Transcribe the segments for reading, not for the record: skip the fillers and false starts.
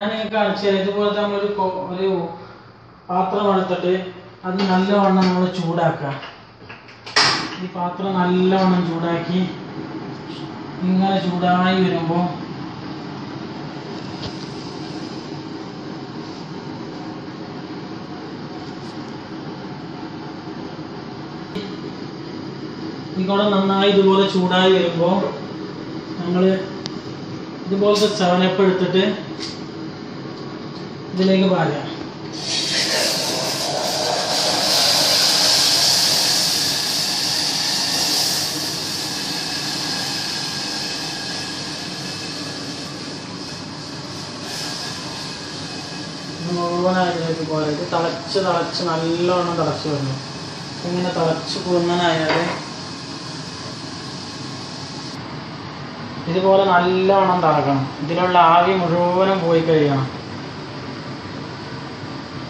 ഞാൻ കാണിച്ചു തരാം. ഇതുപോലെ ഒരു പാത്രം എടുത്തിട്ട് അത് നല്ലവണ്ണം നമ്മൾ ചൂടാക്കുക. ഈ പാത്രം നല്ലവണ്ണം ചൂടാക്കി ഇങ്ങനെ ചൂടായി വരുമ്പോൾ ഈ കുടം നന്നായി ഇതുപോലെ ചൂടായി വരുമ്പോൾ നമ്മൾ ഇതുപോലത്തെ ചവനപ്പ് എടുത്തിട്ട് ഇതിലേക്ക് പാരുക. മുഴുവനായി ഇതിലേക്ക് പോരാ. ഇത് തിളച്ച് നല്ലവണ്ണം തിളച്ച് വരണം. ഇങ്ങനെ തിളച്ച് കുറുന്നനായാൽ ഇതുപോലെ നല്ലവണ്ണം തിളക്കണം. ഇതിലുള്ള ആവി മുഴുവനും പോയി കഴിയണം.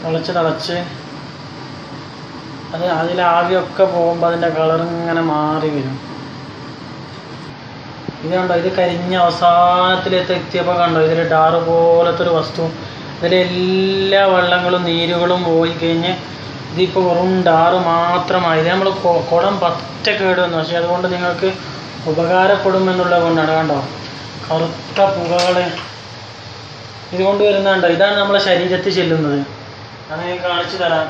തിളച്ച് അതിലെ ആവിയൊക്കെ പോകുമ്പോൾ അതിൻ്റെ കളർ ഇങ്ങനെ മാറി വരും. ഇത് കണ്ടോ, ഇത് കരിഞ്ഞ അവസാനത്തിലെത്തിയപ്പോൾ കണ്ടോ ഇതിൽ ഡാറ് പോലത്തെ ഒരു വസ്തു. ഇതിലെല്ലാ വെള്ളങ്ങളും നീരുകളും പോയി കഴിഞ്ഞ് ഇതിപ്പോൾ വെറും ഡാറ് മാത്രമായി. ഇത് നമ്മൾ കുടം പറ്റ കേടുവന്നു. പക്ഷെ അതുകൊണ്ട് നിങ്ങൾക്ക് ഉപകാരപ്പെടുമെന്നുള്ളത് കൊണ്ടാണ്. കണ്ടോ കറുത്ത പുകകൾ ഇതുകൊണ്ട് വരുന്നുണ്ടോ. ഇതാണ് നമ്മളെ ശരീരത്തിൽ ചെല്ലുന്നത്. അത് ഞാൻ കാണിച്ചു തരാം.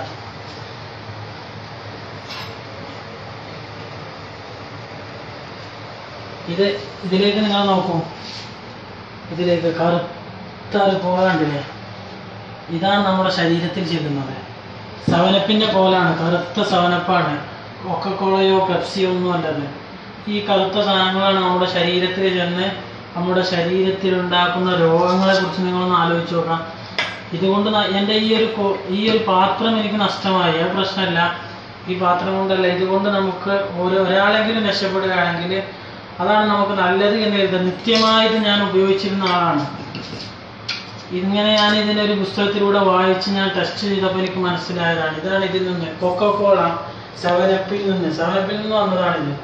ഇതിലേക്ക് നിങ്ങൾ നോക്കൂ. ഇതിലേക്ക് കറുത്ത ഒരു പുക കണ്ടില്ലേ? ഇതാണ് നമ്മുടെ ശരീരത്തിൽ ചെല്ലുന്നത്. സവനപ്പിൻ്റെ പോലാണ്, കറുത്ത സവനപ്പാണ്. കൊക്കക്കോളയോ പെപ്സിയോ ഒന്നും അല്ലത്. ഈ കറുത്ത സാധനങ്ങളാണ് നമ്മുടെ ശരീരത്തിൽ ചെന്ന് നമ്മുടെ ശരീരത്തിൽ ഉണ്ടാക്കുന്ന രോഗങ്ങളെ കുറിച്ച് നിങ്ങളൊന്ന് ആലോചിച്ച് നോക്കാം. ഇതുകൊണ്ട് എൻ്റെ ഈ ഒരു പാത്രം എനിക്ക് നഷ്ടമായി, അത് പ്രശ്നമല്ല. ഈ പാത്രം കൊണ്ടല്ല, ഇതുകൊണ്ട് നമുക്ക് ഒരാളെങ്കിലും രക്ഷപ്പെടുകയാണെങ്കിൽ അതാണ് നമുക്ക് നല്ലത് എന്ന് കരുതുക. നിത്യമായിട്ട് ഞാൻ ഉപയോഗിച്ചിരുന്ന ആളാണ്. ഇങ്ങനെ ഞാൻ ഇതിനൊരു പുസ്തകത്തിലൂടെ വായിച്ച് ഞാൻ ടെസ്റ്റ് ചെയ്തപ്പോൾ എനിക്ക് മനസ്സിലായതാണ്. ഇതാണ് ഇതിൽ നിന്ന് കൊക്കക്കോള സെവനപ്പിൽ നിന്ന് വന്നതാണിത്.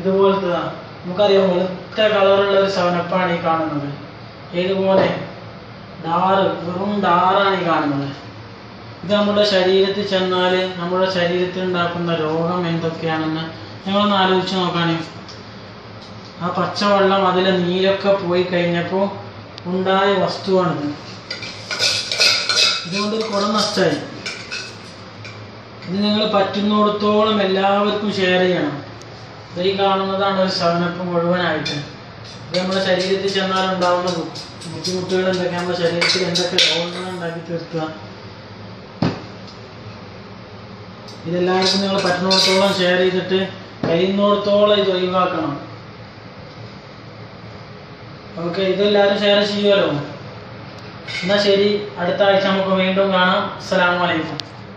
ഇതുപോലത്തതാണ്. നമുക്കറിയാം വെളുത്ത കളറുള്ള ഒരു സെവനപ്പാണ് ഈ കാണുന്നത്. ഏതുപോലെ വെറും ഡാറാണ് ഈ കാണുന്നത്. ഇത് നമ്മുടെ ശരീരത്തിൽ ചെന്നാൽ നമ്മുടെ ശരീരത്തിൽ ഉണ്ടാക്കുന്ന രോഗം എന്തൊക്കെയാണെന്ന് ഞങ്ങളൊന്ന് ആലോചിച്ച് നോക്കുകയാണെങ്കിൽ, ആ പച്ചവെള്ളം അതിലെ നീരൊക്കെ പോയി കഴിഞ്ഞപ്പോൾ ഉണ്ടായ വസ്തുവാണിത്. ഇതുകൊണ്ടൊരു കുടം നഷ്ടമായി. ഇത് നിങ്ങൾ പറ്റുന്നിടത്തോളം എല്ലാവർക്കും ഷെയർ ചെയ്യണം. ഈ കാണുന്നതാണ് ഒരു സെവനപ്പ് മുഴുവനായിട്ട്. ഇത് നമ്മുടെ ശരീരത്തിൽ ചെന്നാലുണ്ടാവുന്ന ബുദ്ധിമുട്ടുകൾ എന്തൊക്കെ, നമ്മുടെ ശരീരത്തിൽ എന്തൊക്കെ രോഗങ്ങൾ ഉണ്ടാക്കി തീർക്കുക. ഇതെല്ലാവർക്കും നിങ്ങൾ പറ്റുന്നിടത്തോളം ഷെയർ ചെയ്തിട്ട് കഴിയുന്നിടത്തോളം ഇത് ഒഴിവാക്കണം. ഓക്കെ, ഇതെല്ലാവരും ഷെയർ ചെയ്യുമല്ലോ. എന്നാൽ ശരി, അടുത്ത ആഴ്ച നമുക്ക് വീണ്ടും കാണാം. അസ്സലാമു അലൈക്കും.